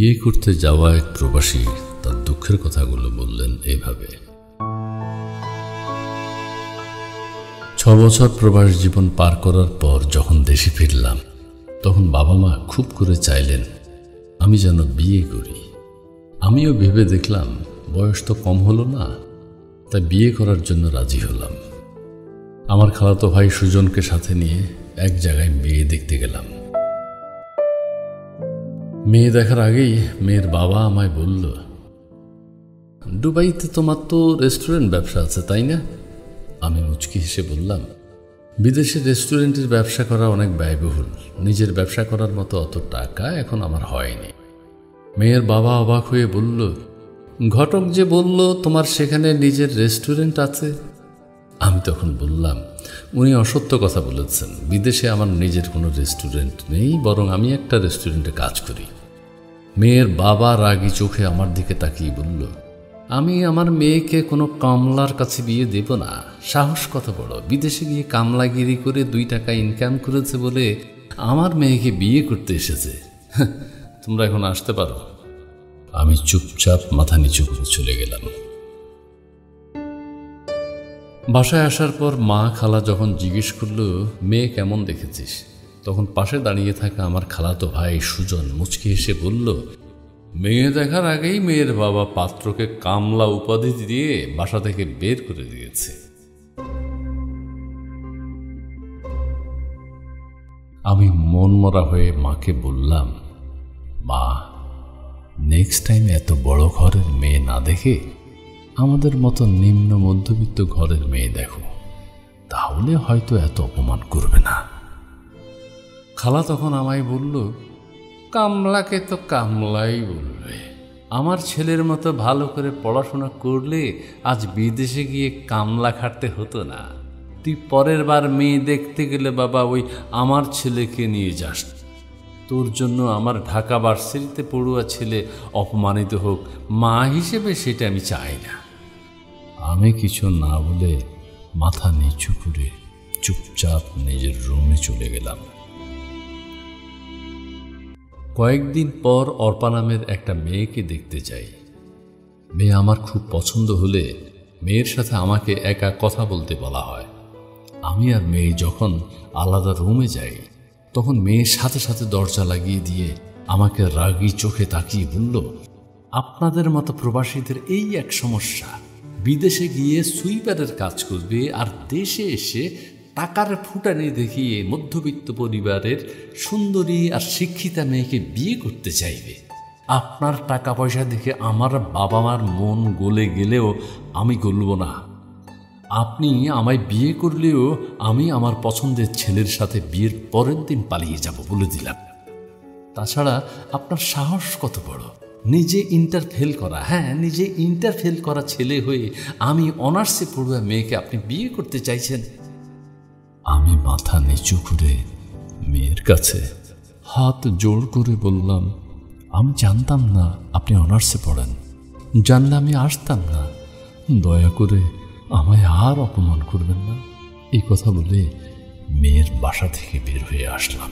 বিয়ে করতে যাওয়া এক প্রবাসী তার দুঃখের কথাগুলো বললেন এভাবে। 6 বছর প্রবাস জীবন পার করার পর যখন দেশে ফিরলাম, তখন বাবা মা খুব করে চাইলেন আমি যেন বিয়ে করি। আমিও ভেবে দেখলাম বয়স তো কম হলো না, তাই বিয়ে করার জন্য রাজি হলাম। আমার খালাতো ভাই সুজনকে সাথে নিয়ে এক জায়গায় মেয়ে দেখতে গেলাম। মেয়ে দেখার আগেই মেয়ের বাবা আমায় বলল, দুবাইতে তোমার তো রেস্টুরেন্ট ব্যবসা আছে তাই না? আমি মুচকি হেসে বললাম, বিদেশে রেস্টুরেন্টের ব্যবসা করা অনেক ব্যয়বহুল, নিজের ব্যবসা করার মতো অত টাকা এখন আমার হয়নি। মেয়ের বাবা অবাক হয়ে বলল, ঘটক যে বলল তোমার সেখানে নিজের রেস্টুরেন্ট আছে। আমি তখন বললাম, উনি অসত্য কথা বলেছেন, বিদেশে আমার নিজের কোনো রেস্টুরেন্ট নেই, বরং আমি একটা রেস্টুরেন্টে কাজ করি। মেয়ের বাবা রাগী চোখে আমার দিকে তাকিয়ে বলল, আমি আমার মেয়েকে কোনো কামলার কাছে বিয়ে দেব না। সাহস কত বড়, বিদেশে গিয়ে কামলাগিরি করে 2 টাকা ইনকাম করেছে বলে আমার মেয়েকে বিয়ে করতে এসেছে। তোমরা এখন আসতে পারো। আমি চুপচাপ মাথা নিচু করে চলে গেলাম। বাসায় আসার পর মা খালা যখন জিজ্ঞেস করলো মেয়ে কেমন দেখেছিস, তখন পাশে দাঁড়িয়ে থাকা আমার খালাতো ভাই সুজন মুচকি হেসে বলল, মেয়ে দেখার আগেই মেয়ের বাবা পাত্রকে কামলা উপাধি দিয়ে বাসা থেকে বের করে দিয়েছে। আমি মনমরা হয়ে মাকে বললাম, মা, নেক্সট টাইম এত বড় ঘরের মেয়ে না দেখে আমাদের মতো নিম্ন মধ্যবিত্ত ঘরের মেয়ে দেখো, তাহলে হয়তো এত অপমান করবে না। খালা তখন আমায় বলল, কামলাকে তো কামলাই বলবে। আমার ছেলের মতো ভালো করে পড়াশোনা করলে আজ বিদেশে গিয়ে কামলা খাটতে হতো না। তুই পরের বার মেয়ে দেখতে গেলে বাবা ওই আমার ছেলেকে নিয়ে যাস। তোর জন্য আমার ঢাকা ভার্সিটিতে পড়ুয়া ছেলে অপমানিত হোক, মা হিসেবে সেটা আমি চাই না। আমি কিছু না বলে মাথা নিচু করে চুপচাপ নিজের রুমে চলে গেলাম। কয়েকদিন পর অর্পা নামের একটা মেয়েকে দেখতে যাই। মেয়ে আমার খুব পছন্দ হলে মেয়ের সাথে আমাকে একা কথা বলতে বলা হয়। আমি আর মেয়ে যখন আলাদা রুমে যাই, তখন মেয়ের সাথে সাথে দরজা লাগিয়ে দিয়ে আমাকে রাগী চোখে তাকিয়ে বলল, আপনাদের মতো প্রবাসীদের এই এক সমস্যা, বিদেশে গিয়ে সুইপারের কাজ করবে আর দেশে এসে টাকার ফুটানি দেখিয়ে মধ্যবিত্ত পরিবারের সুন্দরী আর শিক্ষিতা মেয়েকে বিয়ে করতে চাইবে। আপনার টাকা পয়সা দেখে আমার বাবা মার মন গলে গেলেও আমি গলব না। আপনি আমায় বিয়ে করলেও আমি আমার পছন্দের ছেলের সাথে বিয়ের পরের দিন পালিয়ে যাব বলে দিলাম। তাছাড়া আপনার সাহস কত বড়, নিজে ইন্টার ফেল করা, নিজে ইন্টার ফেল করা ছেলে হয়ে আমি অনার্সে পড়ুয়া মেয়েকে আপনি বিয়ে করতে চাইছেন। আমি মাথা নিচু করে মেয়ের কাছে হাত জোড় করে বললাম, আমি জানতাম না আপনি অনার্সে পড়েন, জানলে আমি আসতাম না, দয়া করে আমায় আর অপমান করবেন না। এই কথা বলে মেয়ের বাসা থেকে বের হয়ে আসলাম।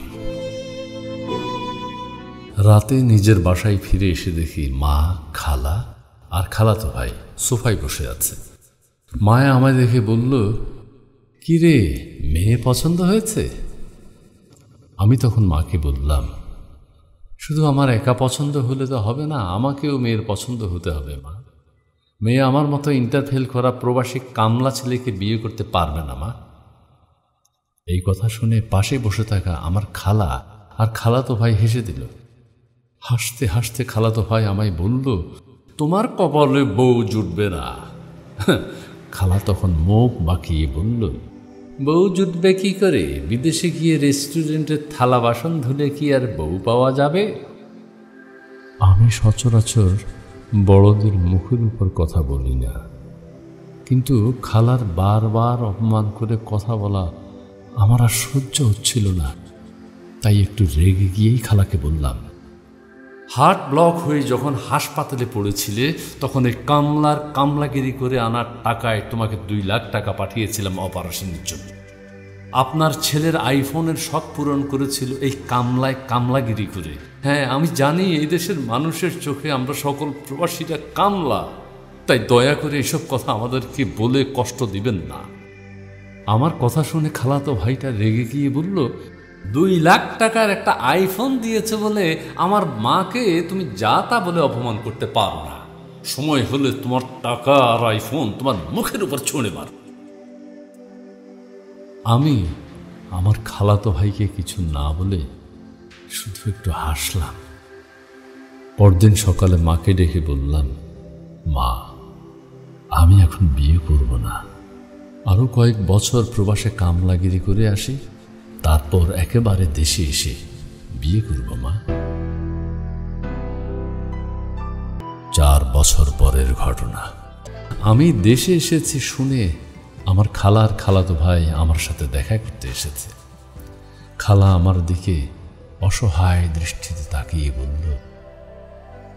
রাতে নিজের বাসায় ফিরে এসে দেখি মা, খালা আর খালাতো ভাই সোফায় বসে আছে। মায়া আমায় দেখে বলল, কি রে, মেয়ে পছন্দ হয়েছে? আমি তখন মাকে বললাম, শুধু আমার একা পছন্দ হলে তো হবে না, আমাকেও মেয়ের পছন্দ হতে হবে মা। মেয়ে আমার মতো ইন্টারফেল করা প্রবাসী কামলা ছেলেকে বিয়ে করতে পারবে না মা। এই কথা শুনে পাশে বসে থাকা আমার খালা আর খালাতো ভাই হেসে দিল। হাসতে হাসতে খালাতো ভাই আমায় বলল, তোমার কপালে বউ জুটবে না। খালা তখন মুখ বাঁকিয়ে বলল, বউ জুটবে কি করে? বিদেশে গিয়ে রেস্টুরেন্টের থালা বাসন ধুলে কি আর বউ পাওয়া যাবে? আমি সচরাচর বড়দের মুখের উপর কথা বলি না, কিন্তু খালার বারবার অপমান করে কথা বলা আমার আর সহ্য হচ্ছিল না। তাই একটু রেগে গিয়েই খালাকে বললাম, হার্ট ব্লক হয়ে যখন হাসপাতালে পড়েছিলে তখন এই কামলাগিরি করে আনার টাকায় তোমাকে 2 লাখ টাকা পাঠিয়েছিলাম অপারেশনের জন্য। আপনার ছেলের আইফোনের শখ পূরণ করেছিল এই কামলাগিরি করে। হ্যাঁ, আমি জানি এই দেশের মানুষের চোখে আমরা সকল প্রবাসীরা কামলা, তাই দয়া করে এসব কথা আমাদেরকে বলে কষ্ট দিবেন না। আমার কথা শুনে খালাতো ভাইটা রেগে গিয়ে বলল, 2 লাখ টাকার একটা আইফোন দিয়েছে বলে আমার মাকে তুমি যা তা বলে অপমান করতে পারো না। সময় হলে তোমার টাকা আর আইফোন তোমার মুখের উপর ছুঁড়ে মার। আমি আমার খালাতো ভাইকে কিছু না বলে শুধু একটু হাসলাম। পরদিন সকালে মাকে ডেকে বললাম, মা, আমি এখন বিয়ে করব না, আরো কয়েক বছর প্রবাসে কামলাগিরি করে আসি, তারপর একেবারে দেশে এসে বিয়ে করব মা। 4 বছর পরের ঘটনা। আমি দেশে এসেছি শুনে আমার খালার খালাতো ভাই আমার সাথে দেখা করতে এসেছে। খালা আমার দিকে অসহায় দৃষ্টিতে তাকিয়ে বলল,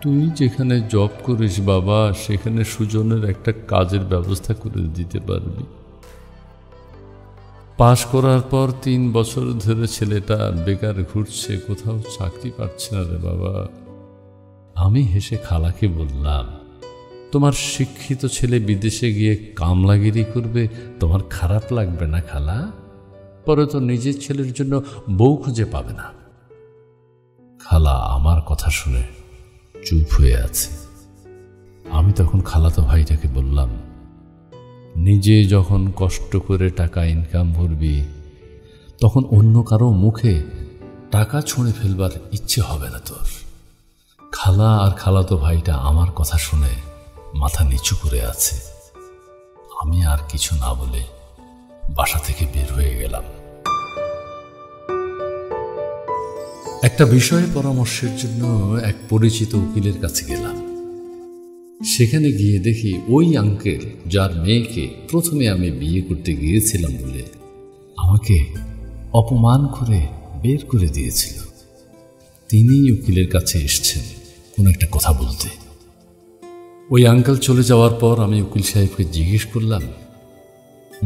তুই যেখানে জব করিস বাবা, সেখানে সুজনের একটা কাজের ব্যবস্থা করে দিতে পারবি? পাশ করার পর 3 বছর ধরে ছেলেটা বেকার ঘুরছে, কোথাও চাকরি পাচ্ছে না রে বাবা। আমি হেসে খালাকে বললাম, তোমার শিক্ষিত ছেলে বিদেশে গিয়ে কামলাগিরি করবে, তোমার খারাপ লাগবে না খালা? পরে তো নিজের ছেলের জন্য বউ খুঁজে পাবে না। খালা আমার কথা শুনে চুপ হয়ে আছে। আমি তখন খালাতো ভাইটাকে বললাম, নিজে যখন কষ্ট করে টাকা ইনকাম করবি, তখন অন্য কারো মুখে টাকা ছুঁড়ে ফেলবার ইচ্ছে হবে না তোর। খালা আর খালাতো ভাইটা আমার কথা শুনে মাথা নিচু করে আছে। আমি আর কিছু না বলে বাসা থেকে বের হয়ে গেলাম। একটা বিষয়ে পরামর্শের জন্য এক পরিচিত উকিলের কাছে গেলাম। সেখানে গিয়ে দেখি ওই আঙ্কেল যার মেয়েকে প্রথমে আমি বিয়ে করতে গিয়েছিলাম বলে আমাকে অপমান করে বের করে দিয়েছিল, তিনি উকিলের কাছে এসেছেন কোন একটা কথা বলতে। ওই আঙ্কেল চলে যাওয়ার পর আমি উকিল সাহেবকে জিজ্ঞেস করলাম,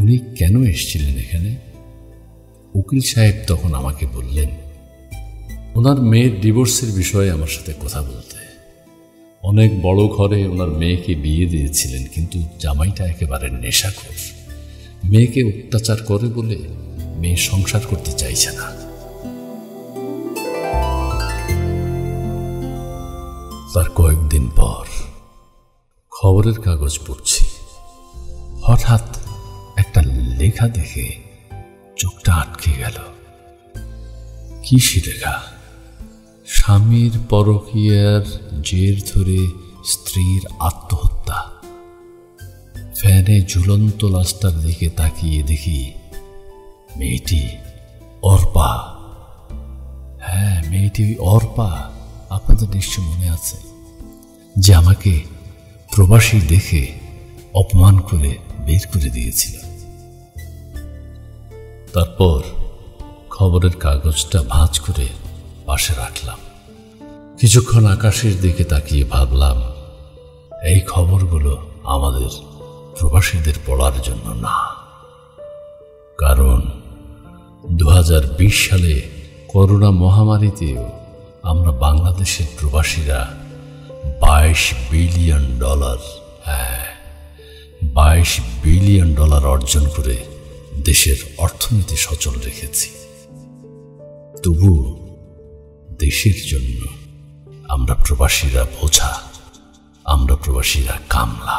উনি কেন এসেছিলেন এখানে? উকিল সাহেব তখন আমাকে বললেন, ওনার মেয়ের ডিভোর্সের বিষয়ে আমার সাথে কথা বলতে। অনেক বড় ঘরে ওনার মেয়েকে বিয়ে দিয়েছিলেন, কিন্তু জামাইটা একেবারে নেশাখোর। মেয়েকে অত্যাচার করে বলে মেয়ে সংসার করতে চাইছে না। তার কয়েকদিন পর খবরের কাগজ পড়ছি, হঠাৎ একটা লেখা দেখে চোখটা আটকে গেল। কি সে লেখা? স্বামীর পরকীয়ার জের ধরে স্ত্রীর আত্মহত্যা। ফ্যানে ঝুলন্ত লাশটার দিকে তাকিয়ে দেখি মেয়েটি অর্পা। হ্যাঁ, মেয়েটি অর্পা। আপনাদের নিশ্চয় মনে আছে যে আমাকে প্রবাসী দেখে অপমান করে বের করে দিয়েছিল। তারপর খবরের কাগজটা ভাঁজ করে পাশে রাখলাম। কিছুক্ষণ আকাশের দিকে তাকিয়ে ভাবলাম, এই খবরগুলো আমাদের প্রবাসীদের পড়ার জন্য না, কারণ 2020 সালে করোনা মহামারীতেও আমরা বাংলাদেশের প্রবাসীরা $22 বিলিয়ন, হ্যাঁ $22 বিলিয়ন অর্জন করে দেশের অর্থনীতি সচল রেখেছি। তবু দেশের জন্য আমরা প্রবাসীরা বোঝা, আমরা প্রবাসীরা কামলা।